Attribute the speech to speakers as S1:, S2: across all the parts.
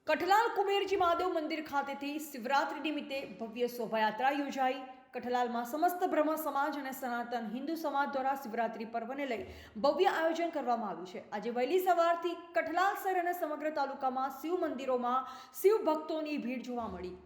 S1: કઠલાલ કુબેરજી મહાદેવ મંદિર ખાતેથી શિવરાત્રી નિમિત્તે ભવ્ય શોભાયાત્રા યોજાઈ। કઠલાલમાં સમસ્ત બ્રહ્મ સમાજ અને સનાતન હિન્દુ સમાજ દ્વારા શિવરાત્રી પર્વને લઈ ભવ્ય આયોજન કરવામાં આવ્યું છે। આજે વહેલી સવારથી કઠલાલ શહેર અને સમગ્ર તાલુકામાં શિવ મંદિરોમાં શિવ ભક્તોની ભીડ જોવા મળી।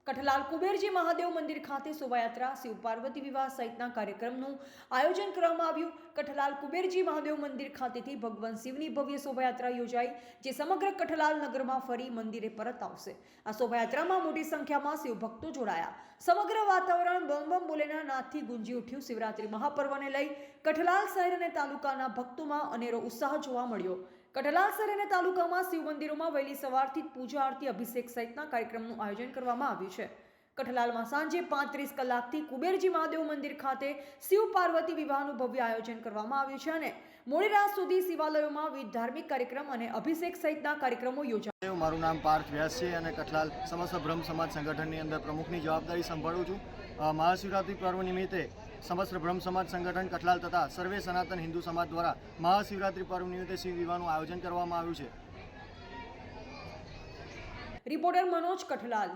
S1: કઠલાલ કુબેરજી મહાદેવ મંદિર ખાતે શોભાયાત્રા, શિવ પાર્વતી વિવાહ સહિતના કાર્યક્રમનું આયોજન કરવામાં આવ્યું। કઠલાલ કુબેરજી મહાદેવ મંદિર ખાતેથી ભગવાન શિવની ભવ્ય શોભાયાત્રા યોજાઈ, જે સમગ્ર કઠલાલ નગરમાં ફરી મંદિરે પરત આવશે। આ શોભાયાત્રામાં મોટી સંખ્યામાં શિવ ભક્તો જોડાયા। સમગ્ર વાતાવરણ બમ બમ બોલેના નાદથી ગુંજી ઉઠ્યું। શિવરાત્રી મહાપર્વને લઈ કઠલાલ શહેર અને તાલુકાના ભક્તોમાં અનેરો ઉત્સાહ જોવા મળ્યો। કઠલાલ શહેર અને તાલુકામાં શિવ મંદિરોમાં વહેલી સવારથી પૂજા આરતી, અભિષેક સહિતના કાર્યક્રમનું આયોજન કરવામાં આવ્યું છે। કઠલાલમાં સાંજે 35 કલાકથી કુબેરજી મહાદેવ મંદિર ખાતે શિવ પાર્વતી વિવાહનું ભવ્ય આયોજન કરવામાં આવ્યું છે અને મોડી રાત સુધી શિવાલયોમાં વિવિધ ધાર્મિક કાર્યક્રમ અને અભિષેક સહિતના કાર્યક્રમો યોજાયા।
S2: મારું નામ પાર્થ વ્યાસ છે અને કઠલાલ સમસ્ત બ્રહ્મ સમાજ સંગઠનની અંદર પ્રમુખની જવાબદારી સંભાળું છું। મહાશિવરાત્રિ પર્વ નિમિત્તે સમસ્ત બ્રહ્મ સમાજ સંગઠન કઠલાલ તથા સર્વે સનાતન હિન્દુ સમાજ દ્વારા મહાશિવરાત્રિ પર્વ નિમિત્તે શિવ વિવાહનું આયોજન કરવામાં આવ્યું છે।
S1: રિપોર્ટર મનોજ, કઠલાલ।